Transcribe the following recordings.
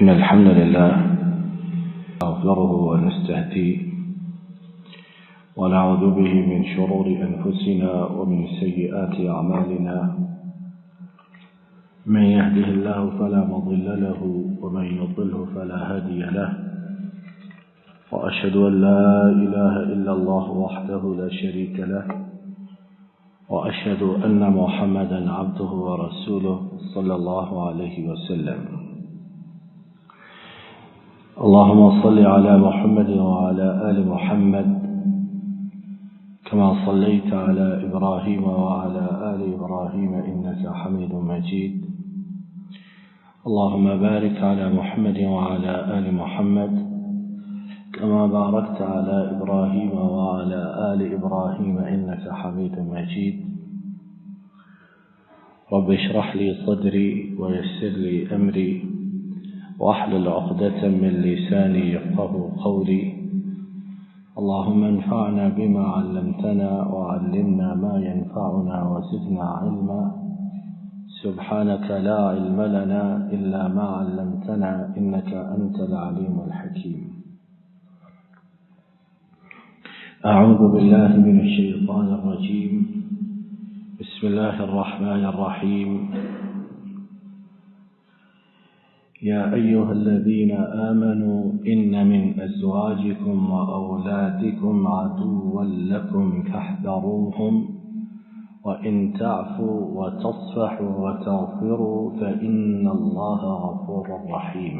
إن الحمد لله نستغفره ونستهديه ونعوذ به من شرور أنفسنا ومن سيئات أعمالنا. من يهده الله فلا مضل له ومن يضله فلا هادي له، وأشهد أن لا إله إلا الله وحده لا شريك له، وأشهد أن محمدا عبده ورسوله صلى الله عليه وسلم. اللهم صل على محمد وعلى آل محمد كما صليت على إبراهيم وعلى آل إبراهيم إنك حميد مجيد. اللهم بارك على محمد وعلى آل محمد كما باركت على إبراهيم وعلى آل إبراهيم إنك حميد مجيد. رب اشرح لي صدري ويسر لي أمري واحلل عقدة من لساني يفقه قولي. اللهم انفعنا بما علمتنا وعلمنا ما ينفعنا وزدنا علما. سبحانك لا علم لنا إلا ما علمتنا إنك أنت العليم الحكيم. أعوذ بالله من الشيطان الرجيم. بسم الله الرحمن الرحيم. يا أيها الذين آمنوا إن من أزواجكم وأولادكم عدوا لكم فاحذروهم وإن تعفوا وتصفحوا وتغفروا فإن الله غفور رحيم.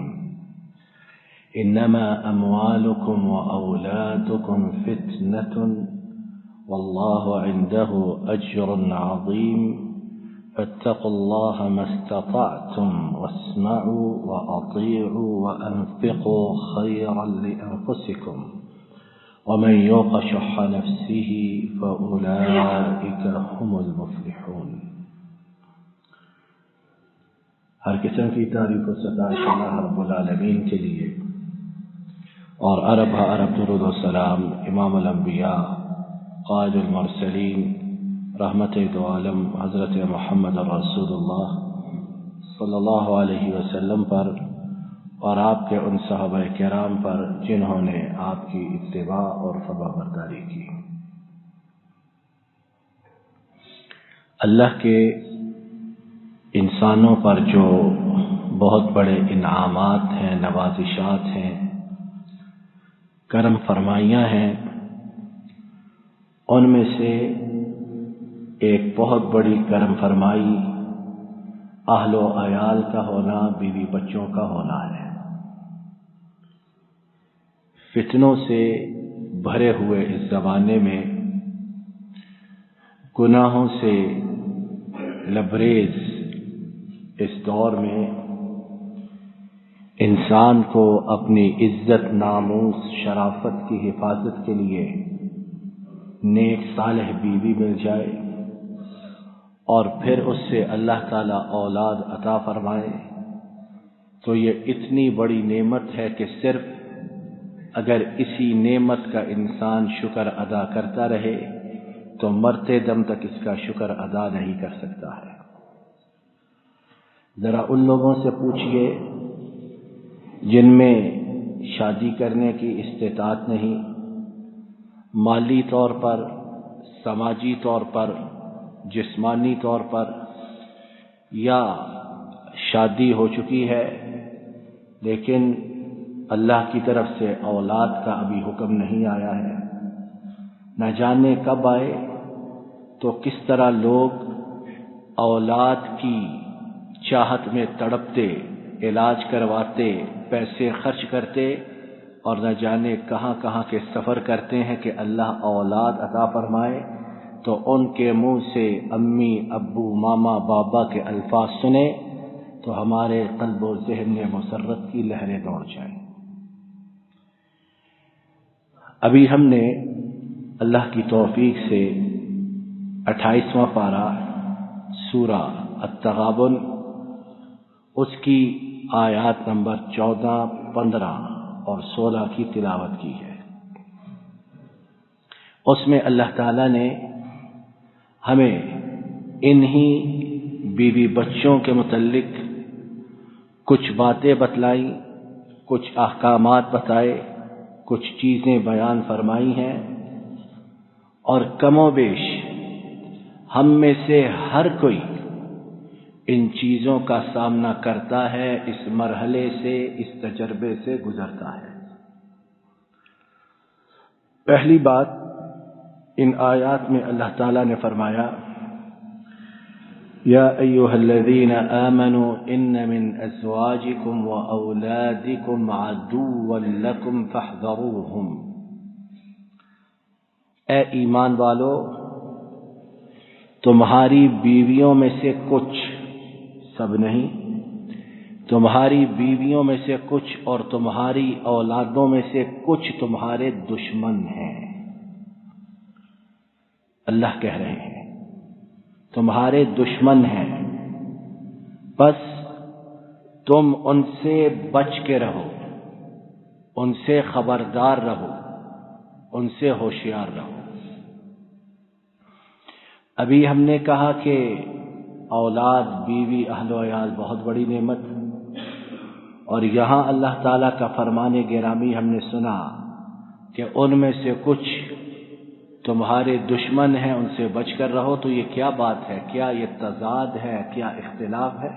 إنما أموالكم وأولادكم فتنة والله عنده أجر عظيم. فاتقوا الله ما استطعتم واسمعوا وأطيعوا وأنفقوا خيرا لأنفسكم ومن يوق شح نفسه فأولئك هم المفلحون. ہر قسم کی تعریف و ستائش اللہ رب العالمین کے لیے، اور عرب درود و سلام امام الانبیاء قائد المرسلین رحمت دو عالم حضرت محمد رسول اللہ صلی اللہ علیہ وسلم پر اور آپ کے ان صحابہ کرام پر جنہوں نے آپ کی اتباع اور فرما برداری کی. اللہ کے انسانوں پر جو بہت بڑے انعامات ہیں، نوازشات ہیں، کرم فرمائیاں ہیں، ان میں سے ایک بہت بڑی کرم فرمائی اہل و عیال کا ہونا، بیوی بچوں کا ہونا ہے. فتنوں سے بھرے ہوئے اس زمانے میں، گناہوں سے لبریز اس دور میں، انسان کو اپنی عزت، ناموس، شرافت کی حفاظت کے لیے نیک صالح بیوی مل جائے اور پھر اس سے اللہ تعالیٰ اولاد عطا فرمائے، تو یہ اتنی بڑی نعمت ہے کہ صرف اگر اسی نعمت کا انسان شکر ادا کرتا رہے تو مرتے دم تک اس کا شکر ادا نہیں کر سکتا ہے. ذرا ان لوگوں سے پوچھئے جن میں شادی کرنے کی استطاعت نہیں، مالی طور پر، سماجی طور پر، جسمانی طور پر، یا شادی ہو چکی ہے لیکن اللہ کی طرف سے اولاد کا ابھی حکم نہیں آیا ہے، نہ جانے کب آئے، تو کس طرح لوگ اولاد کی چاہت میں تڑپتے، علاج کرواتے، پیسے خرچ کرتے اور نہ جانے کہاں کہاں کے سفر کرتے ہیں کہ اللہ اولاد عطا فرمائے، تو ان کے منہ سے امی، ابو، ماما، بابا کے الفاظ سنے تو ہمارے قلب و ذہن میں مسرت کی لہریں دوڑ جائیں. ابھی ہم نے اللہ کی توفیق سے 28واں پارہ سورہ التغابن، اس کی آیات نمبر 14، 15 اور 16 کی تلاوت کی ہے. اس میں اللہ تعالیٰ نے ہمیں انہی بیوی بچوں کے متعلق کچھ باتیں بتلائیں، کچھ احکامات بتائے، کچھ چیزیں بیان فرمائی ہیں، اور کم و بیش ہم میں سے ہر کوئی ان چیزوں کا سامنا کرتا ہے، اس مرحلے سے، اس تجربے سے گزرتا ہے۔ پہلی بات، ان آیات میں اللہ تعالیٰ نے فرمایا یا ایھا الذین آمنوا ان من ازواجکم واولادکم عدوا لکم فاحذروہم، اے ایمان والو، تمہاری بیویوں میں سے کچھ، سب نہیں، تمہاری بیویوں میں سے کچھ اور تمہاری اولادوں میں سے کچھ تمہارے دشمن ہیں۔ اللہ کہہ رہے ہیں تمہارے دشمن ہیں، بس تم ان سے بچ کے رہو، ان سے خبردار رہو، ان سے ہوشیار رہو۔ ابھی ہم نے کہا کہ اولاد، بیوی، اہل و عیال بہت بڑی نعمت، اور یہاں اللہ تعالیٰ کا فرمان گرامی ہم نے سنا کہ ان میں سے کچھ تمہارے دشمن ہیں، ان سے بچ کر رہو۔ تو یہ کیا بات ہے؟ کیا یہ تضاد ہے؟ کیا اختلاف ہے؟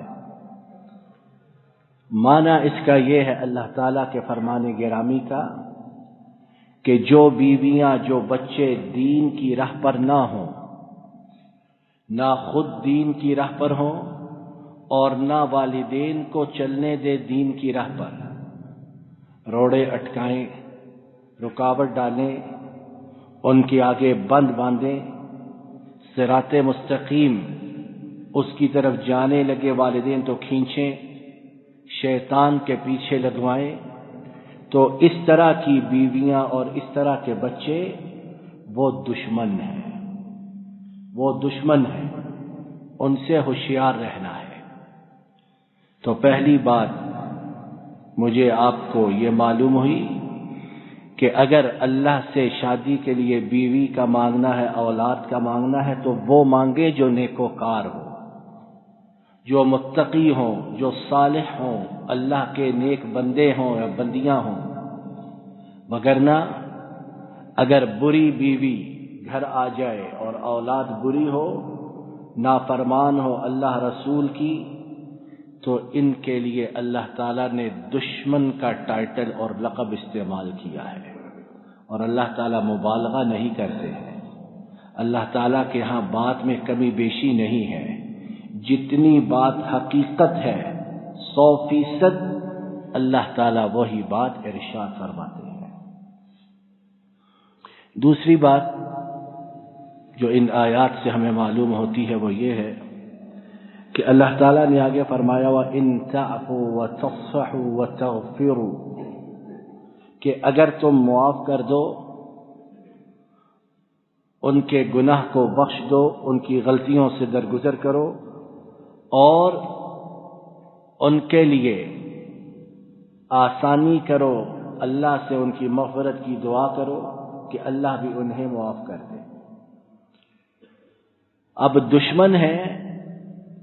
معنی اس کا یہ ہے اللہ تعالیٰ کے فرمان گرامی کا کہ جو بیویاں، جو بچے دین کی راہ پر نہ ہوں، نہ خود دین کی راہ پر ہوں اور نہ والدین کو چلنے دے دین کی راہ پر، روڑے اٹکائیں، رکاوٹ ڈالیں، ان کے آگے بند باندھیں، صراط مستقیم اس کی طرف جانے لگے والدین تو کھینچیں، شیطان کے پیچھے لگوائیں، تو اس طرح کی بیویاں اور اس طرح کے بچے وہ دشمن ہیں، وہ دشمن ہیں، ان سے ہوشیار رہنا ہے۔ تو پہلی بات مجھے آپ کو یہ معلوم ہوئی کہ اگر اللہ سے شادی کے لیے بیوی کا مانگنا ہے، اولاد کا مانگنا ہے، تو وہ مانگے جو نیکوکار ہو، جو متقی ہوں، جو صالح ہوں، اللہ کے نیک بندے ہوں یا بندیاں ہوں۔ وگرنہ اگر بری بیوی گھر آ جائے اور اولاد بری ہو، نافرمان ہو اللہ رسول کی، تو ان کے لیے اللہ تعالیٰ نے دشمن کا ٹائٹل اور لقب استعمال کیا ہے، اور اللہ تعالیٰ مبالغہ نہیں کرتے ہیں۔ اللہ تعالیٰ کے ہاں بات میں کمی بیشی نہیں ہے، جتنی بات حقیقت ہے 100% اللہ تعالیٰ وہی بات ارشاد فرماتے ہیں۔ دوسری بات جو ان آیات سے ہمیں معلوم ہوتی ہے وہ یہ ہے کہ اللہ تعالیٰ نے آگے فرمایا وَإِن تَعْفُوا وَتَصْفَحُوا وَتَغْفِرُوا، کہ اگر تم معاف کر دو، ان کے گناہ کو بخش دو، ان کی غلطیوں سے درگزر کرو، اور ان کے لیے آسانی کرو، اللہ سے ان کی مغفرت کی دعا کرو کہ اللہ بھی انہیں معاف کر دے۔ اب دشمن ہے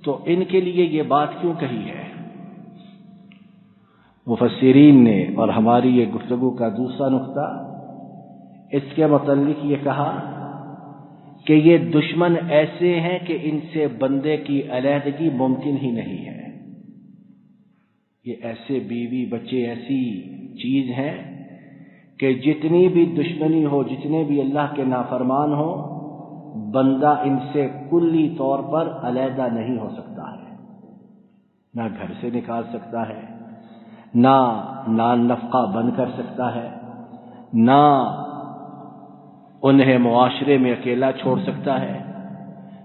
تو ان کے لیے یہ بات کیوں کہی ہے؟ مفسرین نے، اور ہماری یہ گفتگو کا دوسرا نقطہ، اس کے متعلق یہ کہا کہ یہ دشمن ایسے ہیں کہ ان سے بندے کی علیحدگی ممکن ہی نہیں ہے۔ یہ ایسے بیوی بچے ایسی چیز ہیں کہ جتنی بھی دشمنی ہو، جتنے بھی اللہ کے نافرمان ہو، بندہ ان سے کلی طور پر علیحدہ نہیں ہو سکتا ہے، نہ گھر سے نکال سکتا ہے، نہ نان نفقہ بند کر سکتا ہے، نہ انہیں معاشرے میں اکیلا چھوڑ سکتا ہے۔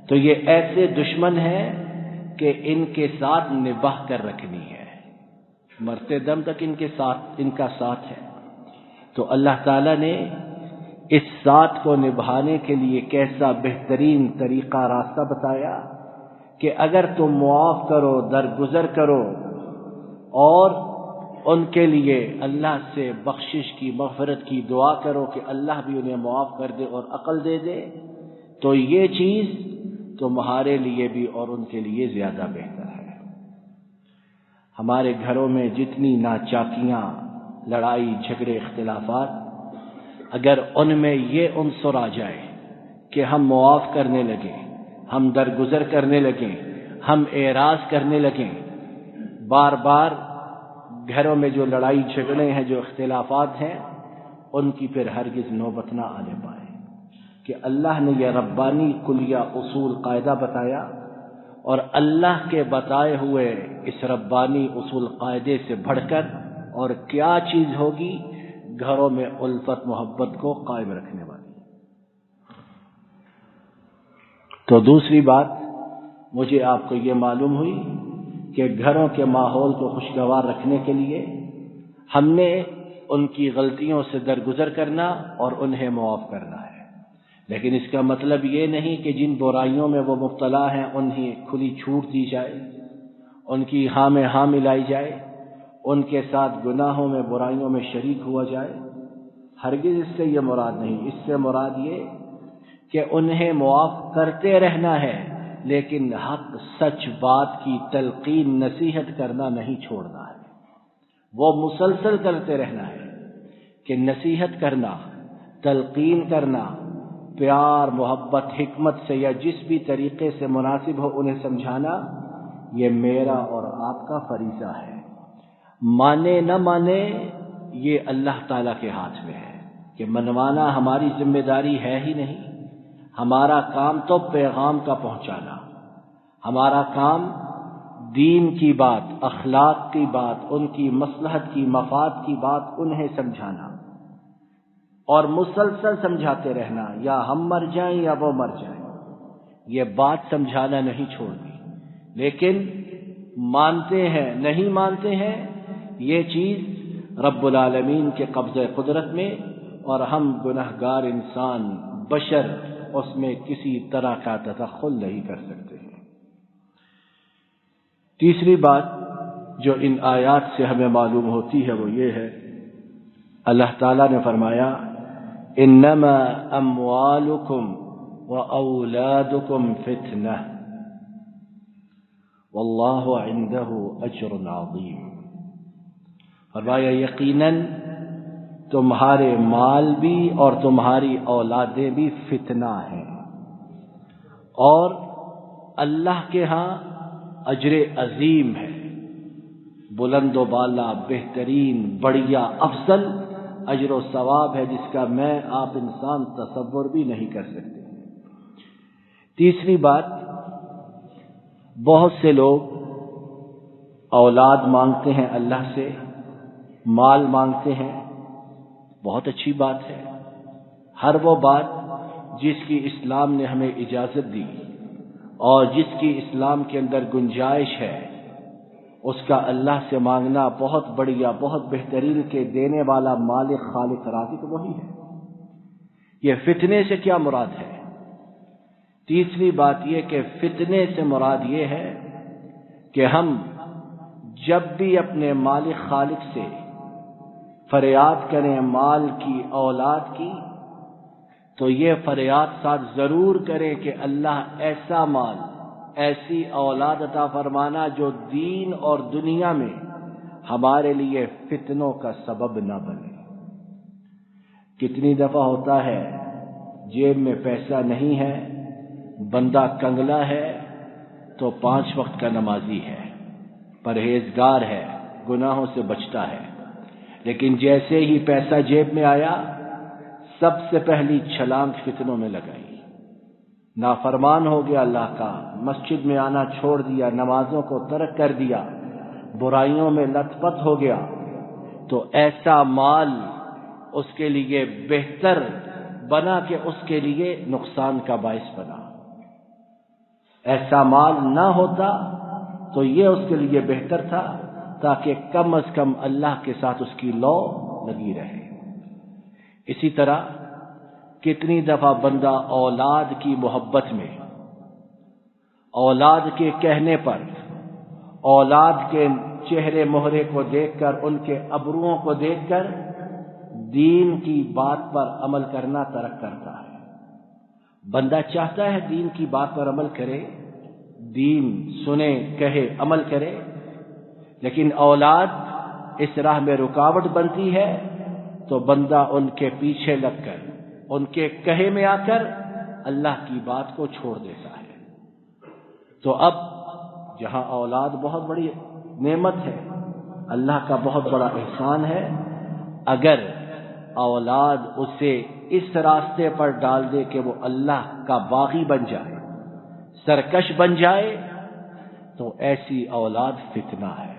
تو یہ ایسے دشمن ہیں کہ ان کے ساتھ نباہ کر رکھنی ہے، مرتے دم تک ان کا ساتھ ہے۔ تو اللہ تعالیٰ نے اس ساتھ کو نبھانے کے لیے کیسا بہترین طریقہ، راستہ بتایا کہ اگر تم معاف کرو، درگزر کرو، اور ان کے لیے اللہ سے بخشش کی، مغفرت کی دعا کرو کہ اللہ بھی انہیں معاف کر دے اور عقل دے دے، تو یہ چیز تمہارے لیے بھی اور ان کے لیے زیادہ بہتر ہے۔ ہمارے گھروں میں جتنی ناچاکیاں، لڑائی جھگڑے اختلافات، اگر ان میں یہ عنصر آ جائے کہ ہم معاف کرنے لگیں، ہم درگزر کرنے لگیں، ہم اعراض کرنے لگیں، بار بار گھروں میں جو لڑائی جھگڑے ہیں، جو اختلافات ہیں، ان کی پھر ہرگز نوبت نہ آنے پائے کہ اللہ نے یہ ربانی کلیہ اصول قاعدہ بتایا، اور اللہ کے بتائے ہوئے اس ربانی اصول قاعدے سے بڑھ کر اور کیا چیز ہوگی گھروں میں الفت محبت کو قائم رکھنے والی۔ تو دوسری بات مجھے آپ کو یہ معلوم ہوئی کہ گھروں کے ماحول کو خوشگوار رکھنے کے لیے ہم نے ان کی غلطیوں سے درگزر کرنا اور انہیں معاف کرنا ہے، لیکن اس کا مطلب یہ نہیں کہ جن برائیوں میں وہ مبتلا ہیں انہیں کھلی چھوٹ دی جائے، ان کی ہاں میں ہاں ملائی جائے، ان کے ساتھ گناہوں میں برائیوں میں شریک ہوا جائے۔ ہرگز اس سے یہ مراد نہیں، اس سے مراد یہ کہ انہیں معاف کرتے رہنا ہے، لیکن حق سچ بات کی تلقین نصیحت کرنا نہیں چھوڑنا ہے، وہ مسلسل کرتے رہنا ہے کہ نصیحت کرنا، تلقین کرنا، پیار محبت حکمت سے یا جس بھی طریقے سے مناسب ہو انہیں سمجھانا، یہ میرا اور آپ کا فریضہ ہے۔ مانے نہ مانے یہ اللہ تعالیٰ کے ہاتھ میں ہے کہ منوانا ہماری ذمہ داری ہے ہی نہیں۔ ہمارا کام تو پیغام کا پہنچانا، ہمارا کام دین کی بات، اخلاق کی بات، ان کی مصلحت کی مفاد کی بات انہیں سمجھانا اور مسلسل سمجھاتے رہنا، یا ہم مر جائیں یا وہ مر جائیں، یہ بات سمجھانا نہیں چھوڑنی۔ لیکن مانتے ہیں نہیں مانتے ہیں، یہ چیز رب العالمین کے قبضہ قدرت میں، اور ہم گنہگار انسان بشر اس میں کسی طرح کا تدخل نہیں کر سکتے ہیں۔ تیسری بات جو ان آیات سے ہمیں معلوم ہوتی ہے وہ یہ ہے، اللہ تعالیٰ نے فرمایا انما اموالکم واولادکم فتنہ واللہ عندہ اجر عظیم۔ فرمایا یقیناً تمہارے مال بھی اور تمہاری اولادیں بھی فتنہ ہیں، اور اللہ کے ہاں اجر عظیم ہے، بلند و بالا، بہترین، بڑھیا، افضل اجر و ثواب ہے جس کا میں آپ انسان تصور بھی نہیں کر سکتے۔ تیسری بات، بہت سے لوگ اولاد مانگتے ہیں اللہ سے، مال مانگتے ہیں، بہت اچھی بات ہے۔ ہر وہ بات جس کی اسلام نے ہمیں اجازت دی اور جس کی اسلام کے اندر گنجائش ہے، اس کا اللہ سے مانگنا بہت بڑھیا، بہت بہترین، کے دینے والا مالک خالق رازق وہی ہے۔ یہ فتنے سے کیا مراد ہے؟ تیسری بات یہ کہ فتنے سے مراد یہ ہے کہ ہم جب بھی اپنے مالک خالق سے فریاد کریں مال کی، اولاد کی، تو یہ فریاد ساتھ ضرور کریں کہ اللہ ایسا مال، ایسی اولاد عطا فرمانا جو دین اور دنیا میں ہمارے لیے فتنوں کا سبب نہ بنے۔ کتنی دفعہ ہوتا ہے جیب میں پیسہ نہیں ہے، بندہ کنگلا ہے تو 5 وقت کا نمازی ہے، پرہیزگار ہے، گناہوں سے بچتا ہے، لیکن جیسے ہی پیسہ جیب میں آیا سب سے پہلی چھلانگ فتنوں میں لگائی، نافرمان ہو گیا اللہ کا، مسجد میں آنا چھوڑ دیا، نمازوں کو ترک کر دیا، برائیوں میں لت پت ہو گیا، تو ایسا مال اس کے لیے بہتر بنا کہ اس کے لیے نقصان کا باعث بنا۔ ایسا مال نہ ہوتا تو یہ اس کے لیے بہتر تھا، تاکہ کم از کم اللہ کے ساتھ اس کی لو لگی رہے۔ اسی طرح کتنی دفعہ بندہ اولاد کی محبت میں، اولاد کے کہنے پر، اولاد کے چہرے مہرے کو دیکھ کر، ان کے ابروؤں کو دیکھ کر دین کی بات پر عمل کرنا ترک کرتا ہے۔ بندہ چاہتا ہے دین کی بات پر عمل کرے، دین سنے، کہے، عمل کرے، لیکن اولاد اس راہ میں رکاوٹ بنتی ہے تو بندہ ان کے پیچھے لگ کر ان کے کہے میں آ کر اللہ کی بات کو چھوڑ دیتا ہے۔ تو اب جہاں اولاد بہت بڑی نعمت ہے، اللہ کا بہت بڑا احسان ہے، اگر اولاد اسے اس راستے پر ڈال دے کہ وہ اللہ کا باغی بن جائے، سرکش بن جائے، تو ایسی اولاد فتنہ ہے۔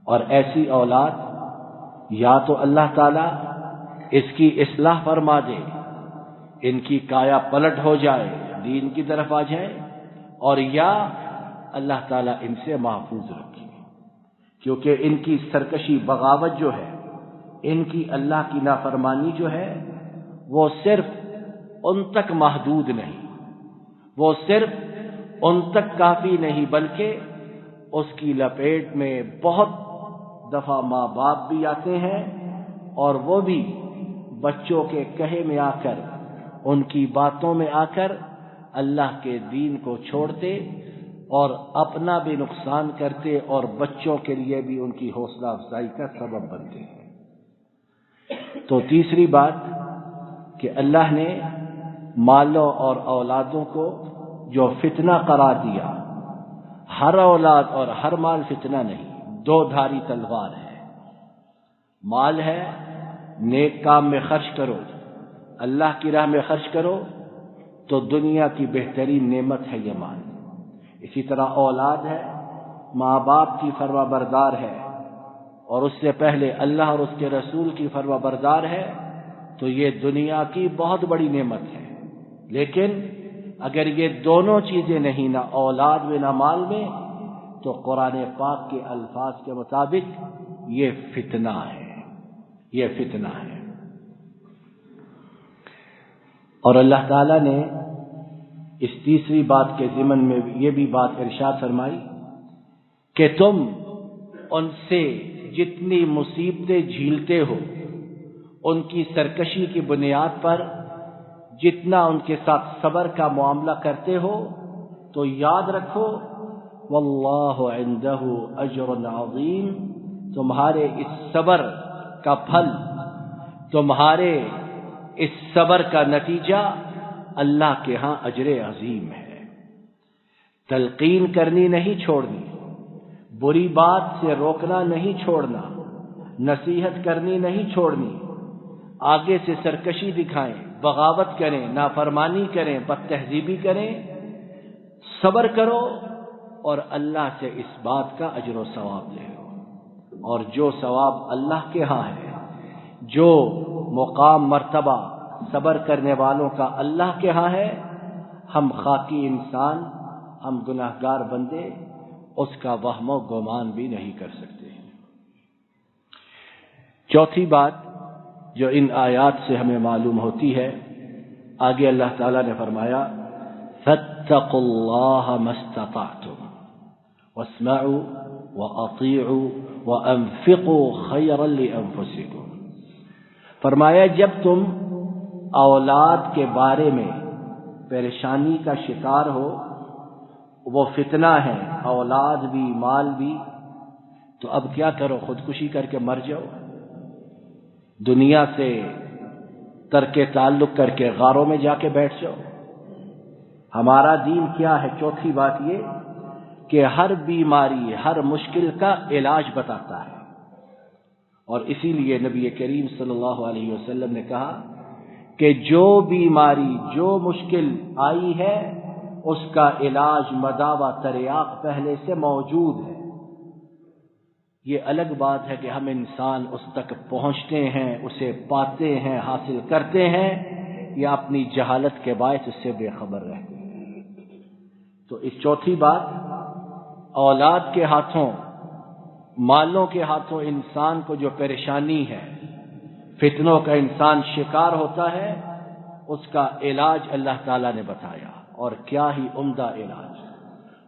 اور ایسی اولاد یا تو اللہ تعالی اس کی اصلاح فرما دے، ان کی کایا پلٹ ہو جائے، دین کی طرف آ جائے، اور یا اللہ تعالیٰ ان سے محفوظ رکھے، کیونکہ ان کی سرکشی بغاوت جو ہے، ان کی اللہ کی نافرمانی جو ہے، وہ صرف ان تک محدود نہیں، وہ صرف ان تک کافی نہیں، بلکہ اس کی لپیٹ میں بہت دفعہ ماں باپ بھی آتے ہیں، اور وہ بھی بچوں کے کہے میں آ کر، ان کی باتوں میں آ کر اللہ کے دین کو چھوڑتے اور اپنا بھی نقصان کرتے اور بچوں کے لیے بھی ان کی حوصلہ افزائی کا سبب بنتے ہیں۔ تو تیسری بات کہ اللہ نے مالوں اور اولادوں کو جو فتنہ قرار دیا، ہر اولاد اور ہر مال فتنہ نہیں، دو دھاری تلوار ہے۔ مال ہے، نیک کام میں خرچ کرو، اللہ کی راہ میں خرچ کرو تو دنیا کی بہترین نعمت ہے یہ مال۔ اسی طرح اولاد ہے، ماں باپ کی فرما بردار ہے، اور اس سے پہلے اللہ اور اس کے رسول کی فرما بردار ہے، تو یہ دنیا کی بہت بڑی نعمت ہے۔ لیکن اگر یہ دونوں چیزیں نہیں، نہ اولاد میں نہ مال میں، تو قرآن پاک کے الفاظ کے مطابق یہ فتنہ ہے، یہ فتنہ ہے۔ اور اللہ تعالیٰ نے اس تیسری بات کے ضمن میں یہ بھی بات ارشاد فرمائی کہ تم ان سے جتنی مصیبتیں جھیلتے ہو، ان کی سرکشی کی بنیاد پر جتنا ان کے ساتھ صبر کا معاملہ کرتے ہو، تو یاد رکھو واللہ عندہ اجر عظیم، تمہارے اس صبر کا پھل، تمہارے اس صبر کا نتیجہ اللہ کے ہاں اجر عظیم ہے۔ تلقین کرنی نہیں چھوڑنی، بری بات سے روکنا نہیں چھوڑنا، نصیحت کرنی نہیں چھوڑنی، آگے سے سرکشی دکھائیں، بغاوت کریں، نافرمانی کریں، بد تہذیبی کریں، صبر کرو اور اللہ سے اس بات کا اجر و ثواب لے لو۔ اور جو ثواب اللہ کے ہاں ہے، جو مقام مرتبہ صبر کرنے والوں کا اللہ کے ہاں ہے، ہم خاکی انسان، ہم گناہگار بندے اس کا وہم و گمان بھی نہیں کر سکتے۔ چوتھی بات جو ان آیات سے ہمیں معلوم ہوتی ہے، آگے اللہ تعالیٰ نے فرمایا فَاتَّقُوا اللَّهَ مَا اسْتَطَعْتُمْ وَاسْمَعُوا وَأَطِيعُوا وَأَنفِقُوا خَيْرًا لِأَنفُسِكُمْ۔ فرمایا جب تم اولاد کے بارے میں پریشانی کا شکار ہو، وہ فتنہ ہے، اولاد بھی مال بھی، تو اب کیا کرو؟ خودکشی کر کے مر جاؤ، دنیا سے ترک تعلق کر کے غاروں میں جا کے بیٹھ جاؤ۔ ہمارا دین کیا ہے؟ چوتھی بات یہ کہ ہر بیماری، ہر مشکل کا علاج بتاتا ہے، اور اسی لیے نبی کریم صلی اللہ علیہ وسلم نے کہا کہ جو بیماری، جو مشکل آئی ہے، اس کا علاج مداوع تریاق پہلے سے موجود ہے۔ یہ الگ بات ہے کہ ہم انسان اس تک پہنچتے ہیں، اسے پاتے ہیں، حاصل کرتے ہیں، یا اپنی جہالت کے باعث اس سے بے خبر رہتے ہیں۔ تو اس چوتھی بات، اولاد کے ہاتھوں، مالوں کے ہاتھوں انسان کو جو پریشانی ہے، فتنوں کا انسان شکار ہوتا ہے، اس کا علاج اللہ تعالیٰ نے بتایا، اور کیا ہی عمدہ علاج۔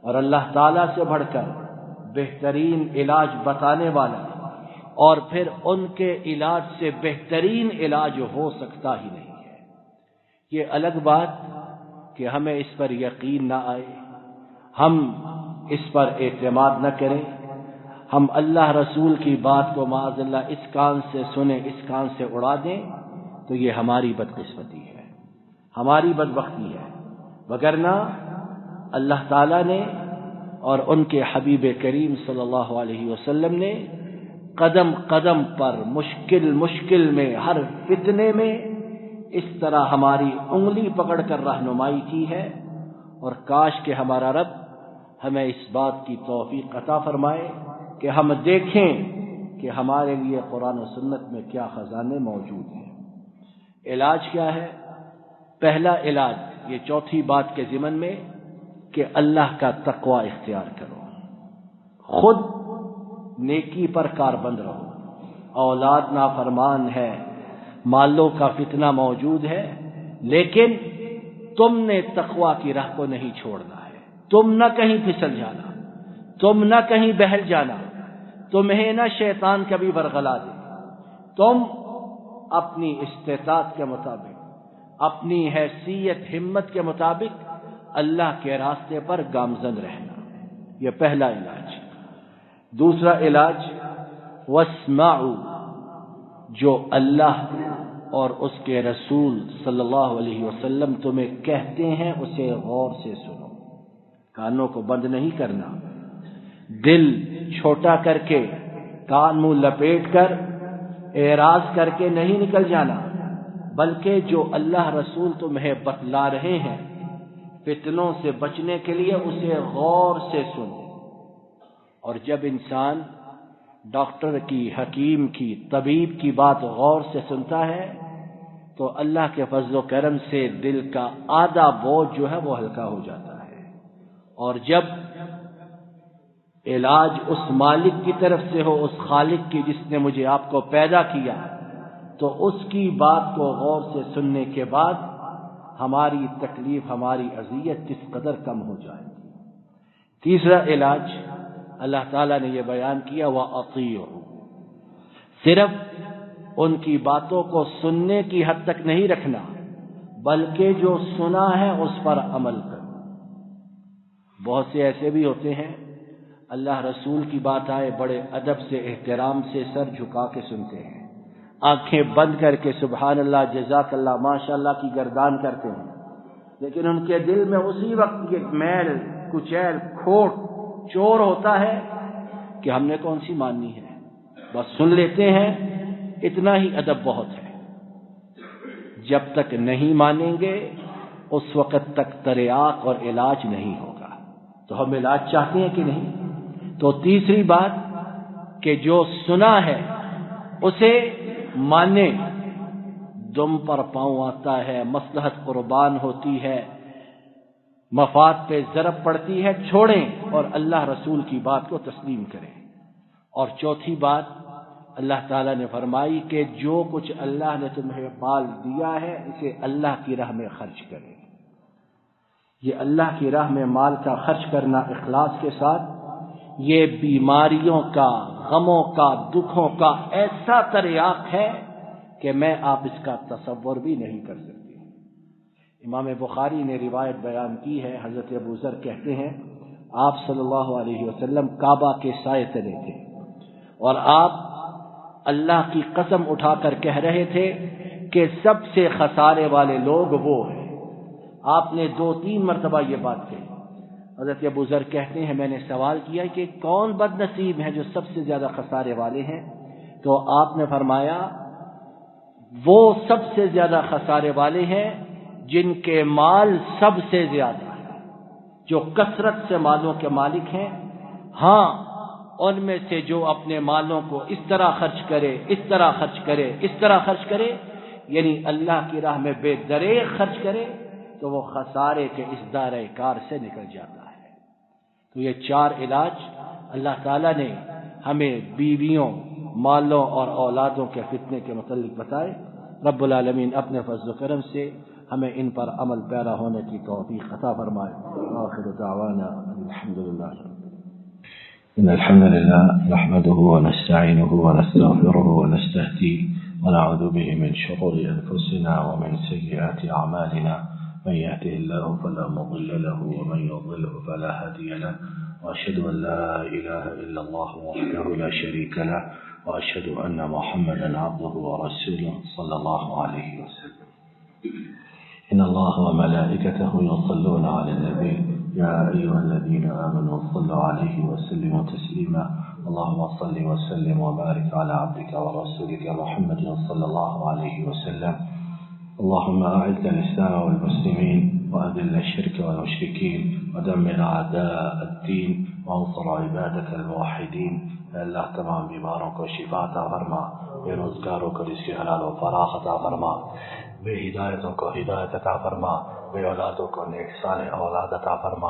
اور اللہ تعالیٰ سے بڑھ کر بہترین علاج بتانے والا، اور پھر ان کے علاج سے بہترین علاج ہو سکتا ہی نہیں ہے۔ یہ الگ بات کہ ہمیں اس پر یقین نہ آئے، ہم اس پر اعتماد نہ کریں، ہم اللہ رسول کی بات کو معاذ اللہ اس کان سے سنیں اس کان سے اڑا دیں تو یہ ہماری بدقسمتی ہے، ہماری بدبختی ہے، وگرنہ اللہ تعالیٰ نے اور ان کے حبیب کریم صلی اللہ علیہ وسلم نے قدم قدم پر مشکل میں ہر فتنے میں اس طرح ہماری انگلی پکڑ کر رہنمائی کی ہے، اور کاش کہ ہمارا رب ہمیں اس بات کی توفیق عطا فرمائے کہ ہم دیکھیں کہ ہمارے لیے قرآن و سنت میں کیا خزانے موجود ہیں۔ علاج کیا ہے؟ پہلا علاج یہ چوتھی بات کے ضمن میں کہ اللہ کا تقوی اختیار کرو، خود نیکی پر کاربند رہو۔ اولاد نافرمان ہے، مالوں کا فتنہ موجود ہے، لیکن تم نے تقوی کی راہ کو نہیں چھوڑنا ہے، تم نہ کہیں پھسل جانا، تم نہ کہیں بہل جانا، تمہیں نہ شیطان کبھی برگلا دے، تم اپنی استطاعت کے مطابق، اپنی حیثیت ہمت کے مطابق اللہ کے راستے پر گامزن رہنا، یہ پہلا علاج۔ دوسرا علاج واسمعوا، جو اللہ اور اس کے رسول صلی اللہ علیہ وسلم تمہیں کہتے ہیں اسے غور سے سنو، کانوں کو بند نہیں کرنا، دل چھوٹا کر کے کان منہ لپیٹ کر اعراض کر کے نہیں نکل جانا، بلکہ جو اللہ رسول تمہیں بتلا رہے ہیں فتنوں سے بچنے کے لیے اسے غور سے سنو۔ اور جب انسان ڈاکٹر کی، حکیم کی، طبیب کی بات غور سے سنتا ہے تو اللہ کے فضل و کرم سے دل کا آدھا بوجھ جو ہے وہ ہلکا ہو جاتا ہے، اور جب علاج اس مالک کی طرف سے ہو، اس خالق کی جس نے مجھے آپ کو پیدا کیا، تو اس کی بات کو غور سے سننے کے بعد ہماری تکلیف، ہماری اذیت کس قدر کم ہو جائے گی۔ تیسرا علاج اللہ تعالیٰ نے یہ بیان کیا وَأَطِيعُوا، صرف ان کی باتوں کو سننے کی حد تک نہیں رکھنا، بلکہ جو سنا ہے اس پر عمل کرو۔ بہت سے ایسے بھی ہوتے ہیں اللہ رسول کی بات آئے بڑے ادب سے، احترام سے سر جھکا کے سنتے ہیں، آنکھیں بند کر کے سبحان اللہ، جزاک اللہ، ماشاء اللہ کی گردان کرتے ہیں، لیکن ان کے دل میں اسی وقت یہ میل، کچیل، کھوٹ چور ہوتا ہے کہ ہم نے کون سی ماننی ہے، بس سن لیتے ہیں، اتنا ہی ادب بہت ہے۔ جب تک نہیں مانیں گے اس وقت تک تریاق اور علاج نہیں ہوگا۔ تو ہم علاج چاہتے ہیں کہ نہیں؟ تو تیسری بات کہ جو سنا ہے اسے مانے، دم پر پاؤں آتا ہے، مصلحت قربان ہوتی ہے، مفاد پہ ضرب پڑتی ہے، چھوڑیں اور اللہ رسول کی بات کو تسلیم کریں۔ اور چوتھی بات اللہ تعالیٰ نے فرمائی کہ جو کچھ اللہ نے تمہیں مال دیا ہے اسے اللہ کی راہ میں خرچ کریں۔ یہ اللہ کی راہ میں مال کا خرچ کرنا اخلاص کے ساتھ، یہ بیماریوں کا، غموں کا، دکھوں کا ایسا تریاق ہے کہ میں آپ اس کا تصور بھی نہیں کر سکتی۔ امام بخاری نے روایت بیان کی ہے، حضرت ابو ذر کہتے ہیں آپ صلی اللہ علیہ وسلم کعبہ کے سائے تلے تھے اور آپ اللہ کی قسم اٹھا کر کہہ رہے تھے کہ سب سے خسارے والے لوگ وہ ہیں۔ آپ نے 2-3 مرتبہ یہ بات کہی۔ حضرت ابو ذر کہتے ہیں میں نے سوال کیا کہ کون بد نصیب ہے جو سب سے زیادہ خسارے والے ہیں؟ تو آپ نے فرمایا وہ سب سے زیادہ خسارے والے ہیں جن کے مال سب سے زیادہ ہے، جو کثرت سے مالوں کے مالک ہیں۔ ہاں، ان میں سے جو اپنے مالوں کو اس طرح خرچ کرے، اس طرح خرچ کرے، اس طرح خرچ کرے، یعنی اللہ کی راہ میں بے دریغ خرچ کرے، تو وہ خسارے کے اس دائرۂ کار سے نکل جاتا ہے۔ تو یہ 4 علاج اللہ تعالیٰ نے ہمیں بیویوں، مالوں اور اولادوں کے فتنے کے متعلق بتائے۔ رب العالمین اپنے فضل و کرم سے ہمیں ان پر عمل پیرا ہونے کی توفیق عطا فرمائے۔ آخر دعوانا الحمدللہ۔ إن الحمد لله نحمده ونستعينه ونستغفره ونستهديه ونعوذ به من شرور أنفسنا ومن سيئات أعمالنا، من يهده الله فلا مضل له ومن يضلله فلا هادي له، وأشهد أن لا إله إلا الله وحده لا شريك له وأشهد أن محمدا عبده ورسوله صلى الله عليه وسلم. إن الله وملائكته يصلون على النبي يا أيها الذين آمنوا صلوا عليه وسلموا تسليما. اللهم صل وسلم وبارك على عبدك ورسولك محمد صلى الله عليه وسلم. اللهم أعز الإسلام والمسلمين وأذل الشرك والمشركين ودمر أعداء الدين وانصر عبادك الموحدين. اے اللہ تمام بیماروں کو شفا عطا فرما، بے روزگاروں کو رزق حلال و فراخ عطا فرما، بے ہدایتوں کو ہدایت عطا فرما، بے اولادوں کو نیک صالح اولاد عطا فرما،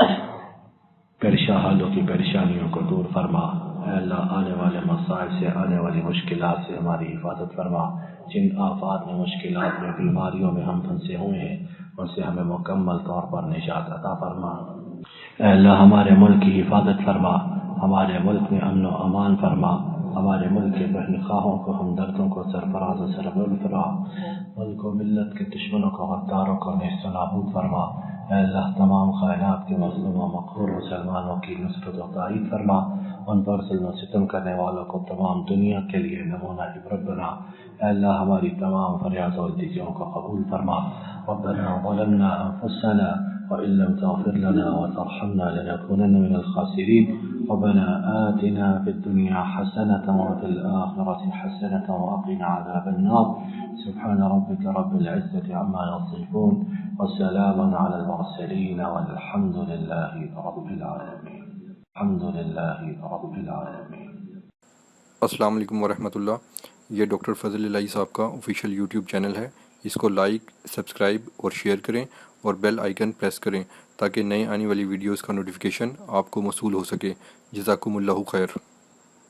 پریشان حالوں کی پریشانیوں کو دور فرما۔ اے اللہ آنے والے مسائل سے، آنے والی مشکلات سے ہماری حفاظت فرما۔ جن آفات میں، مشکلات میں، بیماریوں میں ہم پھنسے ہوئے ہیں ان سے ہمیں مکمل طور پر نجات عطا فرما۔ اے اللہ ہمارے ملک کی حفاظت فرما، ہمارے ملک میں امن و امان فرما، ہمارے ملک کے بہن خواہوں کو، ہمدردوں کو سرفراز و سربلند فرما، ملک و ملت کے دشمنوں کو، غداروں کو نیست و نابود فرما۔ اے اللہ تمام کائنات کے مظلوم و مقہور مسلمانوں کی نصرت و تائید فرما، ان پر ظلم و ستم کرنے والوں کو تمام دنیا کے لیے نمونہ عبرت بنا۔ اے اللہ ہماری تمام فریاد و التجاؤں کو قبول فرما۔ ربنا ظلمنا انفسنا وإن لم تغفر لنا وترحمنا لنكونن من الخاسرين. ربنا آتنا في الدنيا حسنة وفي الآخرة حسنة وقنا عذاب النار. سبحان ربك رب العزة عما يصفون وسلام على المرسلين والحمد لله رب العالمين. الحمد لله رب العالمين. السلام علیکم ورحمۃ اللہ۔ یہ ڈاکٹر فضل الہی صاحب کا آفیشیل یوٹیوب چینل ہے، اس کو لائک، سبسکرائب اور شیئر کریں اور بیل آئیکن پریس کریں تاکہ نئے آنے والی ویڈیوز کا نوٹیفیکیشن آپ کو موصول ہو سکے۔ جزاکم اللہ خیر۔